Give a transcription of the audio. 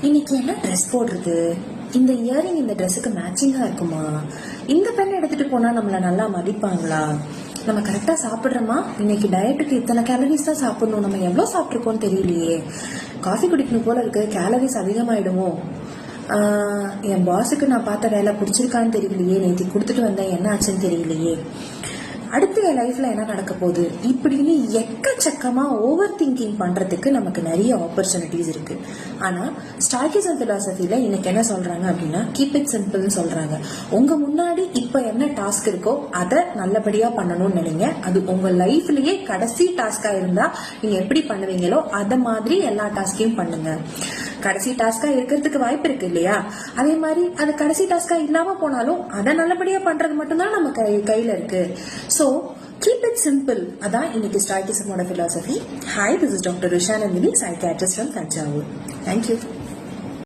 இன்னைக்கு என்ன ட்ரெஸ் போடுறது? இந்த இயரிங் இந்த ட்ரெஸ்ஸுக்கு மேட்சிங்கா இருக்குமா? இந்த பெண் எடுத்துட்டு போனா நம்மள நல்லா மதிப்பாங்களா? நம்ம கரெக்டா சாப்பிடுறோமா? இன்னைக்கு டயட்டுக்கு இத்தனை கேலரிஸ் தான் சாப்பிடணும், நம்ம எவ்வளவு சாப்பிட்டுருக்கோம் தெரியலையே. காஃபி குடிக்கணும் போல இருக்கு, கேலரிஸ் அதிகமாயிடுமோ. என் பாஸுக்கு நான் பார்த்த வேலை பிடிச்சிருக்கான்னு தெரியலையே, நேற்று கொடுத்துட்டு வந்தேன் என்ன ஆச்சுன்னு தெரியலையே, அடுத்து என் லைஃப்ல என்ன நடக்க போகுது, இப்படின்னு எக்கச்சக்கமா ஓவர் திங்கிங் பண்றதுக்கு நமக்கு நிறைய ஆப்பர்ச்சுனிட்டிஸ் இருக்கு. ஆனா ஸ்டாய்கிசம் பிலாசபில இன்னைக்கு என்ன சொல்றாங்க அப்படின்னா, கீப் இட் சிம்பிள்னு சொல்றாங்க. உங்க முன்னாடி இப்ப என்ன டாஸ்க் இருக்கோ அதை நல்லபடியா பண்ணணும்னு நினைங்க. அது உங்க லைஃப்லயே கடைசி டாஸ்கா இருந்தா நீங்க எப்படி பண்ணுவீங்களோ அத மாதிரி எல்லா டாஸ்கையும் பண்ணுங்க. கடைசி டாஸ்கா இருக்கிறதுக்கு வாய்ப்பு இருக்கு இல்லையா? அதே மாதிரி அது கடைசி டாஸ்கா இல்லாம போனாலும் அதை நல்லபடியா பண்றது மட்டும்தான் நம்ம கையில இருக்கு. So keep it simple. அதான் இன்னைக்கு ஸ்டாய்கிசமோட philosophy. Hi, this is doctor Risha Nandini, psychiatrist from Thanjavur. Thank you.